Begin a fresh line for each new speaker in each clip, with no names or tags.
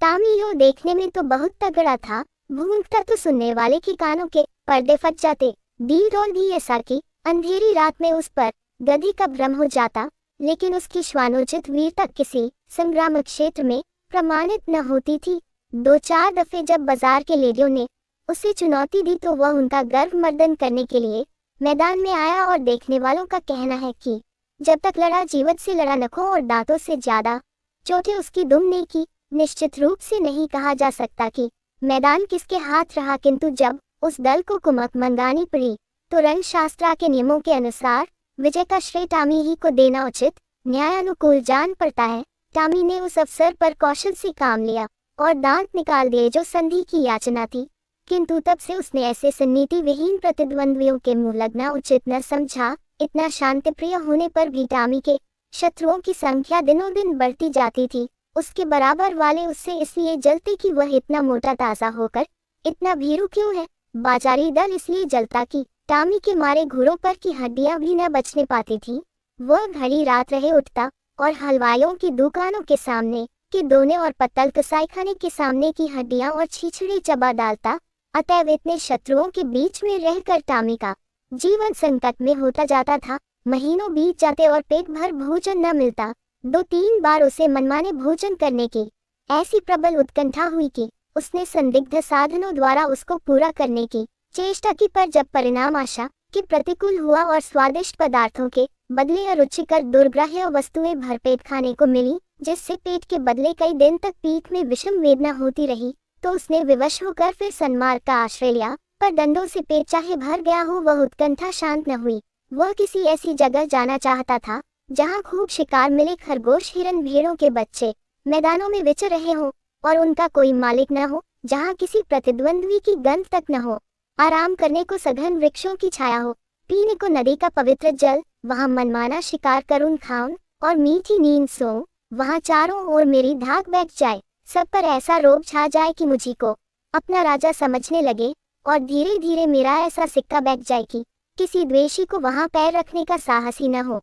तामियो देखने में तो बहुत तगड़ा था, भूंकता तो सुनने वाले के कानों के पर्दे फट जाते। डील भी ऐसा कि अंधेरी रात में उस पर गधी का भ्रम हो जाता, लेकिन उसकी श्वानोचित वीरता किसी संग्राम क्षेत्र में प्रमाणित न होती थी। 2-4 दफे जब बाजार के लेडियों ने उसे चुनौती दी तो वह उनका गर्व मर्दन करने के लिए मैदान में आया, और देखने वालों का कहना है कि जब तक लड़ा जीवत से लड़ा, नखों और दांतों से ज्यादा चोटें उसकी दुम ने की। निश्चित रूप से नहीं कहा जा सकता कि मैदान किसके हाथ रहा, किंतु जब उस दल को कुमक मंगानी पड़ी तो रंगशास्त्र के नियमों के अनुसार विजय का श्रेय टॉमी ही को देना उचित न्यायानुकूल जान पड़ता है। टॉमी ने उस अवसर पर कौशल से काम लिया और दांत निकाल दिए जो संधि की याचना थी, किंतु तब से उसने ऐसे सन्नीति विहीन प्रतिद्वंद्वियों के मुंह लगना उचित न समझा। इतना शांतिप्रिय होने पर भी टॉमी के शत्रुओं की संख्या दिनों दिन बढ़ती जाती थी। उसके बराबर वाले उससे इसलिए जलते कि वह इतना मोटा ताजा होकर इतना भीरू क्यों है। बाजारी दल इसलिए जलता कि टॉमी के मारे घुरों पर की हड्डियां भी न बचने पाती थी। वह घड़ी रात रहे उठता और हलवाइयों की दुकानों के सामने के दोने और पत्तल कसाईखाने के सामने की हड्डियां और छीछड़े चबा डालता। अतएव इतने शत्रुओं के बीच में रहकर टॉमी का जीवन संकट में होता जाता था। महीनों बीत जाते और पेट भर भोजन न मिलता। 2-3 बार उसे मनमाने भोजन करने की ऐसी प्रबल उत्कंठा हुई कि उसने संदिग्ध साधनों द्वारा उसको पूरा करने की चेष्टा की, पर जब परिणाम आशा के प्रतिकूल हुआ और स्वादिष्ट पदार्थों के बदले अरुचिकर दुर्ग्राह्य वस्तुएं भरपेट खाने को मिली, जिससे पेट के बदले कई दिन तक पीठ में विषम वेदना होती रही, तो उसने विवश होकर फिर सन्मार्ग का आश्रय लिया। पर दंडों से पेट चाहे भर गया हो, वह उत्कंठा शांत न हुई। वह किसी ऐसी जगह जाना चाहता था जहाँ खूब शिकार मिले, खरगोश हिरन भेड़ों के बच्चे मैदानों में विचर रहे हों और उनका कोई मालिक न हो, जहाँ किसी प्रतिद्वंद्वी की गंध तक न हो, आराम करने को सघन वृक्षों की छाया हो, पीने को नदी का पवित्र जल, वहाँ मनमाना शिकार करूं खाऊं और मीठी नींद सोऊं, वहाँ चारों ओर मेरी धाक बैठ जाए, सब पर ऐसा रोब छा जाए कि मुझी को अपना राजा समझने लगे, और धीरे धीरे मेरा ऐसा सिक्का बैठ जाए कि किसी द्वेषी को वहाँ पैर रखने का साहस ही न हो।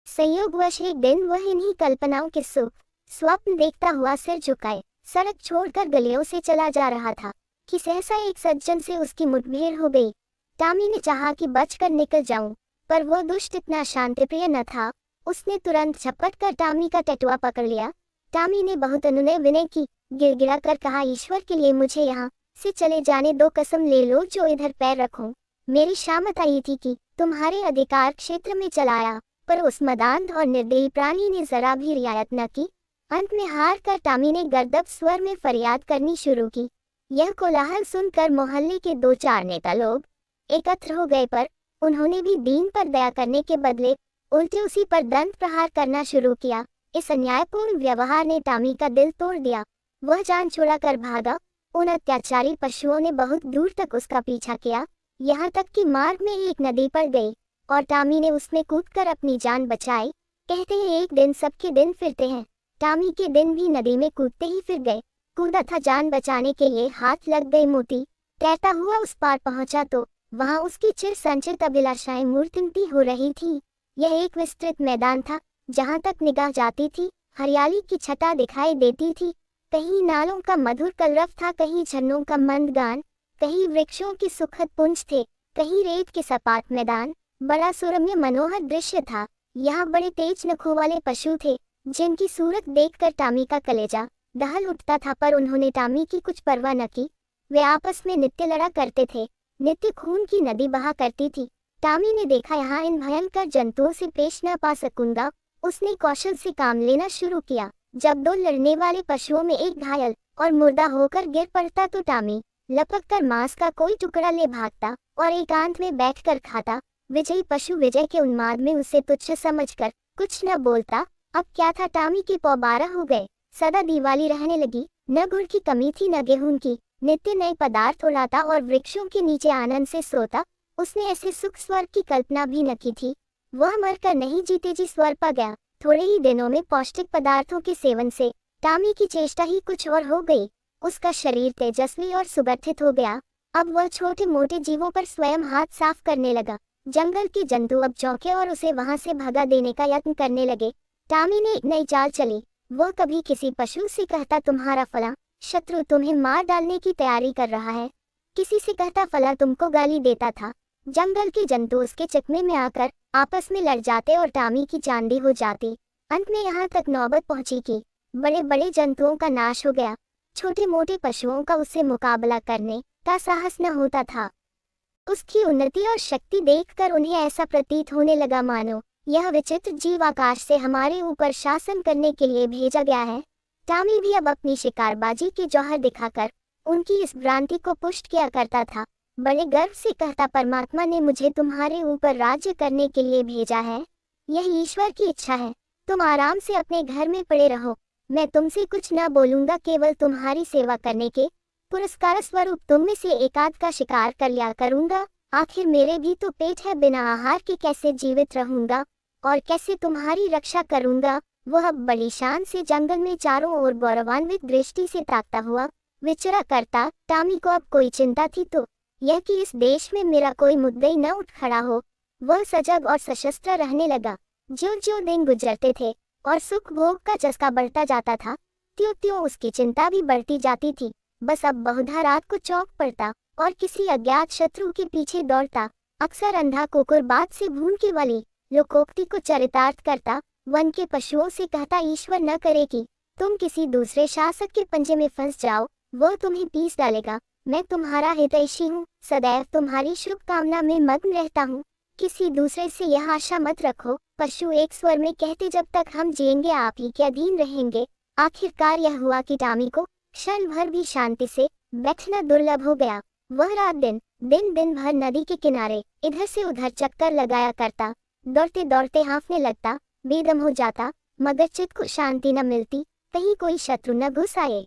संयोगवश एक दिन वह इन्हीं कल्पनाओं के सुख स्वप्न देखता हुआ सिर झुकाए सड़क छोड़कर गलियों से चला जा रहा था कि सहसा एक सज्जन से उसकी मुठभेड़ हो गई। टॉमी ने चाहा कि बचकर निकल जाऊं, पर वह दुष्ट इतना शांतिप्रिय न था। उसने तुरंत झपट कर टॉमी का टटुआ पकड़ लिया। टॉमी ने बहुत अनुनय विनय की, गिड़गिड़ा कर कहा, ईश्वर के लिए मुझे यहाँ से चले जाने दो, कसम ले लो जो इधर पैर रखूं। मेरी शामत आई थी कि तुम्हारे अधिकार क्षेत्र में चलाया, पर उस मदांध और निर्दयी प्राणी ने जरा भी रियायत न की। अंत में हार कर टॉमी ने गर्दब स्वर में फरियाद करनी शुरू की। यह कोलाहल सुनकर मोहल्ले के 2-4 नेता लोग एकत्र हो गए, पर उन्होंने भी दीन पर दया करने के बदले उल्टे उसी पर दंड प्रहार करना शुरू किया। इस अन्यायपूर्ण व्यवहार ने टॉमी का दिल तोड़ दिया। वह जान छुड़ा कर भागा। उन अत्याचारी पशुओं ने बहुत दूर तक उसका पीछा किया, यहाँ तक कि मार्ग में एक नदी पड़ गई और टॉमी ने उसमें कूदकर अपनी जान बचाई। कहते हैं एक दिन सबके दिन फिरते हैं। टॉमी के दिन भी नदी में कूदते ही फिर गए। कूदा था जान बचाने के लिए, हाथ लग गई मोती। तैरता हुआ उस पार पहुंचा तो वहां उसकी चिर संचित अभिलाषाएं मूर्तिमती हो रही थी। यह एक विस्तृत मैदान था, जहां तक निगाह जाती थी हरियाली की छटा दिखाई देती थी। कहीं नालों का मधुर कलरव था, कहीं झरनों का मंद गान, कहीं वृक्षों की सुखद पुंज थे, कहीं रेत के सपाट मैदान। बड़ा सुरम्य मनोहर दृश्य था। यहाँ बड़े तेज नखों वाले पशु थे, जिनकी सूरत देखकर टॉमी का कलेजा दहल उठता था, पर उन्होंने टॉमी की कुछ परवाह न की। वे आपस में नित्य लड़ा करते थे, नित्य खून की नदी बहा करती थी। टॉमी ने देखा, यहाँ इन भयंकर जंतुओं से पेश न पा सकूंगा। उसने कौशल से काम लेना शुरू किया। जब 2 लड़ने वाले पशुओं में एक घायल और मुर्दा होकर गिर पड़ता तो टॉमी लपक कर मांस का कोई टुकड़ा ले भागता और एकांत में बैठकर खाता। विजयी पशु विजय के उन्माद में उसे तुच्छ समझकर कुछ न बोलता। अब क्या था, टॉमी के पौ 12 हो गए। सदा दिवाली रहने लगी। न गुड़ की कमी थी न गेहूं की। नित्य नए पदार्थ उड़ाता और वृक्षों के नीचे आनंद से सोता। उसने ऐसे सुख स्वर्ग की कल्पना भी न की थी। वह मरकर नहीं जीते जी स्वर्ग पा गया। थोड़े ही दिनों में पौष्टिक पदार्थों के सेवन से टॉमी की चेष्टा ही कुछ और हो गई। उसका शरीर तेजस्वी और सुगठित हो गया। अब वह छोटे मोटे जीवों पर स्वयं हाथ साफ करने लगा। जंगल के जंतु अब चौंके और उसे वहां से भगा देने का यत्न करने लगे। टॉमी ने एक नई चाल चली। वह कभी किसी पशु से कहता तुम्हारा फला शत्रु तुम्हें मार डालने की तैयारी कर रहा है, किसी से कहता फला तुमको गाली देता था। जंगल के जंतु उसके चकमे में आकर आपस में लड़ जाते और टामी की चांदी हो जाती। अंत में यहाँ तक नौबत पहुंची कि बड़े बड़े जंतुओं का नाश हो गया, छोटे मोटे पशुओं का उससे मुकाबला करने का साहस न होता था। उसकी उन्नति और शक्ति देखकर उन्हें ऐसा प्रतीत होने लगा मानो यह विचित्र जीव आकाश से हमारे ऊपर शासन करने के लिए भेजा गया है। टामी भी अब अपनी शिकारबाजी के जौहर दिखाकर उनकी इस भ्रांति को पुष्ट किया करता था। बड़े गर्व से कहता परमात्मा ने मुझे तुम्हारे ऊपर राज्य करने के लिए भेजा है, यह ईश्वर की इच्छा है। तुम आराम से अपने घर में पड़े रहो, मैं तुमसे कुछ न बोलूंगा, केवल तुम्हारी सेवा करने के पुरस्कार स्वरूप तुम में से एकाध का शिकार कर लिया करूंगा। आखिर मेरे भी तो पेट है, बिना आहार के कैसे जीवित रहूंगा और कैसे तुम्हारी रक्षा करूंगा। वह बड़ी शान से जंगल में चारों ओर गौरवान्वित दृष्टि से ताकता हुआ विचरा करता। टामी को अब कोई चिंता थी तो यह कि इस देश में मेरा कोई मुद्दई न उठ खड़ा हो। वह सजग और सशस्त्र रहने लगा। ज्यों ज्यों दिन गुजरते थे और सुख भोग का चस्का बढ़ता जाता था, त्यों त्यों उसकी चिंता भी बढ़ती जाती थी। बस अब बहुधा रात को चौक पड़ता और किसी अज्ञात शत्रु के पीछे दौड़ता। अक्सर अंधा कुकुर बात से भून वाली लोकोक्ति को चरितार्थ करता। वन के पशुओं से कहता ईश्वर न करे कि तुम किसी दूसरे शासक के पंजे में फंस जाओ, वह तुम्हें पीस डालेगा। मैं तुम्हारा हितैषी हूँ, सदैव तुम्हारी शुभकामना में मग्न रहता हूँ, किसी दूसरे से यह आशा मत रखो। पशु एक स्वर में कहते जब तक हम जिएंगे आप ही के अधीन रहेंगे। आखिरकार यह हुआ कि टामी को क्षण भर भी शांति से बैठना दुर्लभ हो गया। वह रात दिन भर नदी के किनारे इधर से उधर चक्कर लगाया करता, दौड़ते दौड़ते हाँफने लगता, बेदम हो जाता, मगर चित्त को शांति न मिलती, कहीं कोई शत्रु न घुस आए।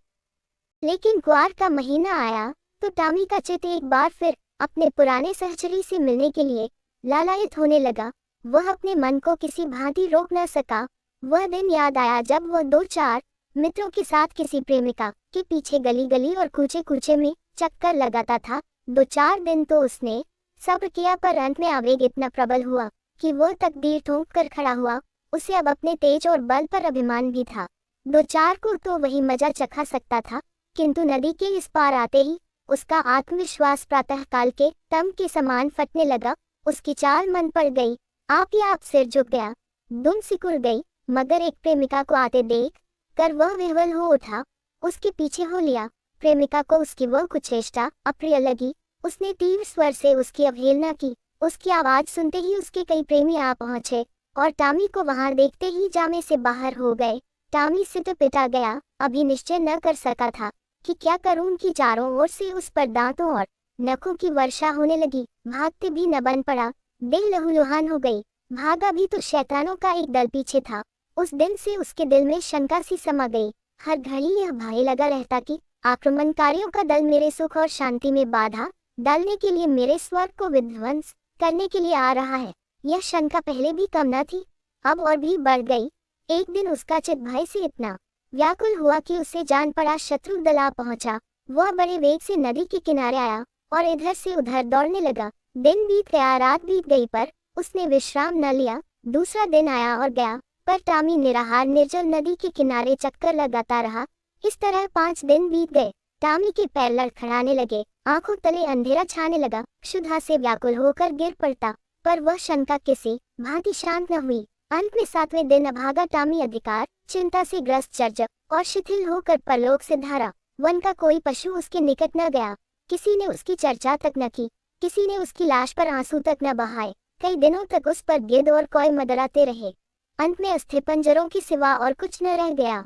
लेकिन ग्वार का महीना आया तो टामी का चित्त एक बार फिर अपने पुराने सहचरी से मिलने के लिए लालायित होने लगा। वह अपने मन को किसी भांति रोक न सका। वह दिन याद आया जब वह 2-4 मित्रों के साथ किसी प्रेमिका के पीछे गली गली और कूचे कूचे में चक्कर लगाता था। 2-4 दिन तो उसने सब्र किया, पर अंत में आवेग इतना प्रबल हुआ कि वह तकदीर ठोंक कर खड़ा हुआ। उसे अब अपने तेज और बल पर अभिमान भी था। 2-4 को तो वही मजा चखा सकता था, किंतु नदी के इस पार आते ही उसका आत्मविश्वास प्रातः काल के तम के समान फटने लगा। उसकी चाल मन पड़ गई, आप ही आप सिर झुक गया, दुम सिकुड़ गई। मगर एक प्रेमिका को आते देख कर वह विह्वल हो उठा, उसके पीछे हो लिया। प्रेमिका को उसकी वह कुचेष्टा अप्रिय लगी। उसने तीव्र स्वर से उसकी अवहेलना की। उसकी आवाज सुनते ही उसके कई प्रेमी आ पहुंचे और टामी को वहां देखते ही जामे से बाहर हो गए। टामी सिट पिटा गया, अभी निश्चय न कर सका था कि क्या करूं कि चारों ओर से उस पर दांतों और नखों की वर्षा होने लगी। भागते भी न बन पड़ा, दिल लहूलुहान हो गई। भागा भी तो शैतानों का एक दल पीछे था। उस दिन से उसके दिल में शंका सी समा गई। हर घड़ी यह भय लगा रहता कि आक्रमणकारियों का दल मेरे सुख और शांति में बाधा डालने के लिए, मेरे स्वर्ग को विध्वंस करने के लिए आ रहा है। यह शंका पहले भी कम न थी, अब और भी बढ़ गई। एक दिन उसका चित्त भय से इतना व्याकुल हुआ कि उसे जान पड़ा शत्रु दल आ पहुंचा। वह बड़े वेग से नदी के किनारे आया और इधर से उधर दौड़ने लगा। दिन बीत गया, रात बीत गई, पर उसने विश्राम न लिया। दूसरा दिन आया और गया, पर टामी निराहार निर्जल नदी के किनारे चक्कर लगाता रहा। इस तरह 5 दिन बीत गए। टामी के पैर लड़खड़ाने लगे, आंखों तले अंधेरा छाने लगा। क्षुधा से व्याकुल होकर गिर पड़ता, पर वह शंका किसी भांति शांत न हुई। अंत में 7वें दिन अभागा टामी अधिकार चिंता से ग्रस्त चर्च और शिथिल होकर परलोक से धारा। वन का कोई पशु उसके निकट न गया, किसी ने उसकी चर्चा तक न की, किसी ने उसकी लाश पर आंसू तक न बहाए। कई दिनों तक उस पर गिद्ध और कौए मंडराते रहे। अंत में अस्थिपंजरों के सिवा और कुछ न रह गया।